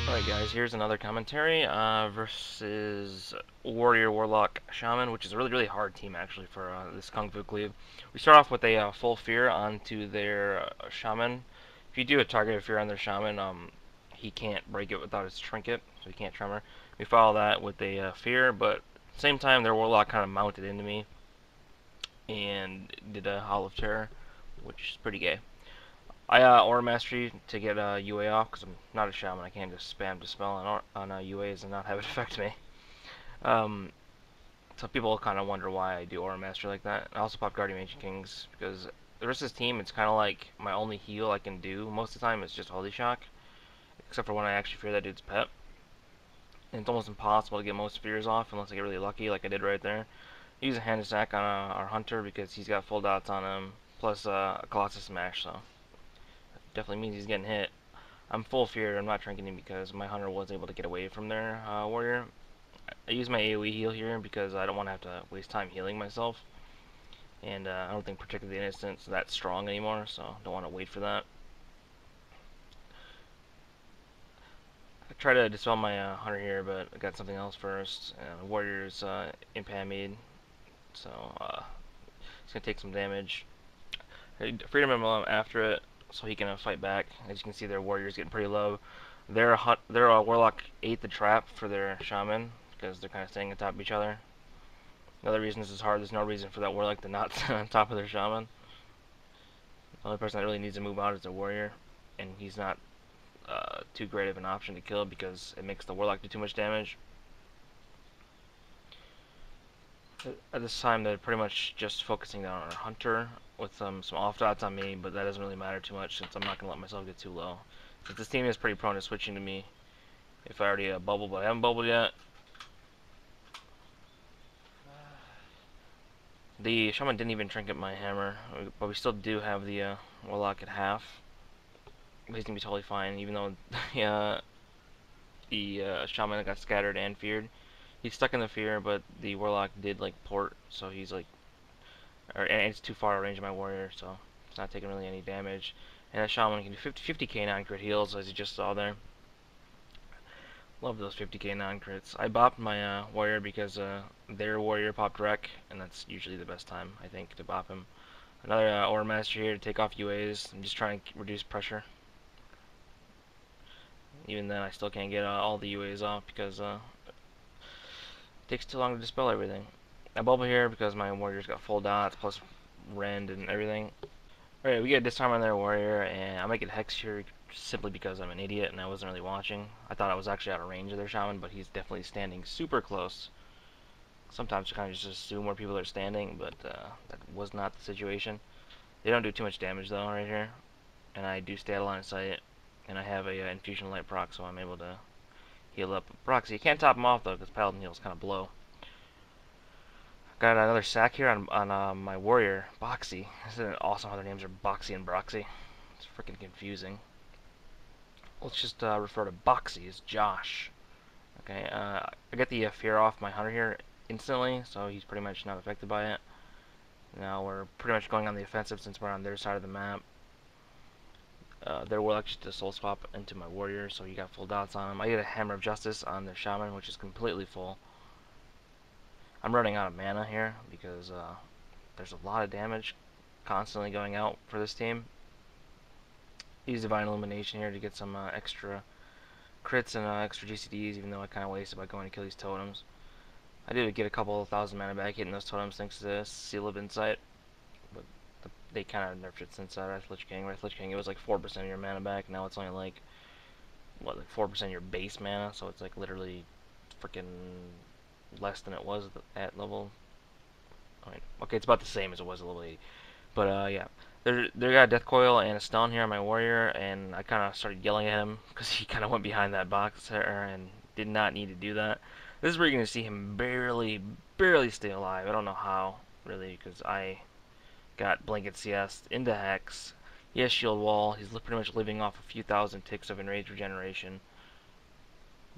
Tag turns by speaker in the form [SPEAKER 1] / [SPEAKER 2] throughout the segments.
[SPEAKER 1] Alright guys, here's another commentary versus Warrior, Warlock, Shaman, which is a really hard team actually for this Kung Fu Cleave. We start off with a full fear onto their Shaman. If you do a targeted fear on their Shaman, he can't break it without his trinket, so he can't tremor. We follow that with a fear, but at the same time their Warlock kind of mounted into me and did a Howl of Terror, which is pretty gay. I Aura Mastery to get UA off because I'm not a Shaman. I can't just spam Dispel on UAs and not have it affect me. Um, so people kind of wonder why I do Aura Mastery like that. I also pop Guardian Ancient Kings because the rest of this team, it's kind of like my only heal I can do. Most of the time it's just Holy Shock, except for when I actually fear that dude's pet. And it's almost impossible to get most fears off unless I get really lucky like I did right there. Use a hand attack on our Hunter because he's got full dots on him, plus a Colossus Smash, so definitely means he's getting hit. I'm full fear. I'm not trinketing because my Hunter was able to get away from their Warrior. I use my AoE heal here because I don't want to have to waste time healing myself. And I don't think particularly the Innocent's that strong anymore, so I don't want to wait for that. I try to dispel my Hunter here, but I got something else first. Warrior's Impamid, so it's going to take some damage. Freedom Emblem after it, so he can fight back. As you can see, their Warrior's getting pretty low. Their Warlock ate the trap for their Shaman because they're kind of staying on top of each other. Another reason this is hard, there's no reason for that Warlock to not stay on top of their Shaman. The only person that really needs to move out is the Warrior, and he's not too great of an option to kill because it makes the Warlock do too much damage. At this time, they're pretty much just focusing down on our Hunter with some off dots on me, but that doesn't really matter too much since I'm not going to let myself get too low. Since this team is pretty prone to switching to me if I already bubble, but I haven't bubbled yet. The Shaman didn't even trinket my hammer, but we still do have the Warlock at half. But he's going to be totally fine, even though the Shaman got scattered and feared. He's stuck in the fear, but the Warlock did like port, so he's like, and it's too far range of my Warrior, so it's not taking really any damage. And that Shaman can do 50k non-crit heals, as you just saw there. Love those 50k non-crits. I bopped my Warrior because their Warrior popped Wreck, and that's usually the best time, I think, to bop him. Another Aura Master here to take off UAs. I'm just trying to reduce pressure. Even then, I still can't get all the UAs off because it takes too long to dispel everything. I bubble here because my Warrior's got full dots, plus rend and everything. Alright, we get a disarm on their Warrior, and I might get Hex here simply because I'm an idiot and I wasn't really watching. I thought I was actually out of range of their Shaman, but he's definitely standing super close. Sometimes you kind of just assume where people are standing, but that was not the situation. They don't do too much damage though right here, and I do stay out of line of sight, and I have a Infusion Light proc, so I'm able to heal up Proxy. You can't top him off though, because Paladin heals kind of blow. Got another sack here on my Warrior, Boxy. Isn't it awesome how their names are Boxy and Broxy? It's freaking confusing. Let's just refer to Boxy as Josh. Okay, I get the fear off my Hunter here instantly, so he's pretty much not affected by it. Now we're pretty much going on the offensive since we're on their side of the map. Their Warlock just a soul swap into my Warrior, so he got full dots on him. I get a Hammer of Justice on their Shaman, which is completely full. I'm running out of mana here because there's a lot of damage constantly going out for this team. Use Divine Illumination here to get some extra crits and extra GCDs, even though I kind of wasted by going to kill these totems. I did get a couple of thousand mana back hitting those totems thanks to Seal of Insight, but they kind of nerfed it since Wrath Lich King. Wrath Lich King, it was like 4% of your mana back. Now it's only like, what, like 4% of your base mana, so it's like literally freaking less than it was at level. I mean, okay, it's about the same as it was at level 80. But yeah, they got a Death Coil and a Stun here on my Warrior, and I kind of started yelling at him because he kind of went behind that box there and did not need to do that. This is where you're going to see him barely stay alive. I don't know how, really, because I got Blanket CS into Hex. He has Shield Wall. He's pretty much living off a few thousand ticks of Enraged Regeneration.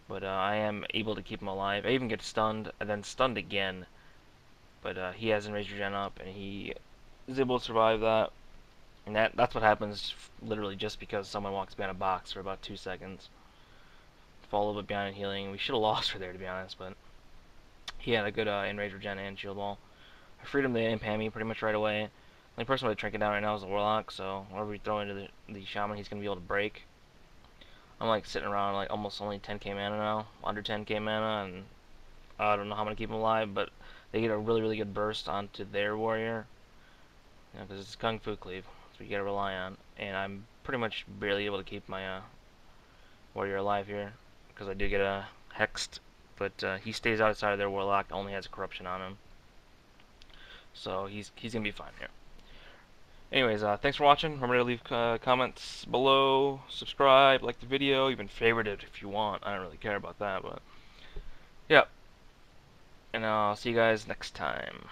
[SPEAKER 1] But I am able to keep him alive. I even get stunned, and then stunned again. But he has Enraged Regen up, and he is able to survive that. And that's what happens literally just because someone walks behind a box for about 2 seconds. fall a little bit behind in healing. We should have lost her there, to be honest, but he had a good enrage regen and shield wall. I freed him to impam me pretty much right away. The only person with a trinket down right now is the Warlock, so whatever we throw into the Shaman, he's going to be able to break. I'm like sitting around like almost only 10k mana now, under 10k mana, and I don't know how I'm going to keep him alive, but they get a really, really good burst onto their warrior. You know, because it's Kung Fu Cleave, so you got to rely on. And I'm pretty much barely able to keep my warrior alive here, because I do get a hexed, but he stays outside of their Warlock, only has a corruption on him. So he's going to be fine here. Anyways, thanks for watching. Remember to leave comments below, subscribe, like the video, even favorite it if you want. I don't really care about that, but yeah. And I'll see you guys next time.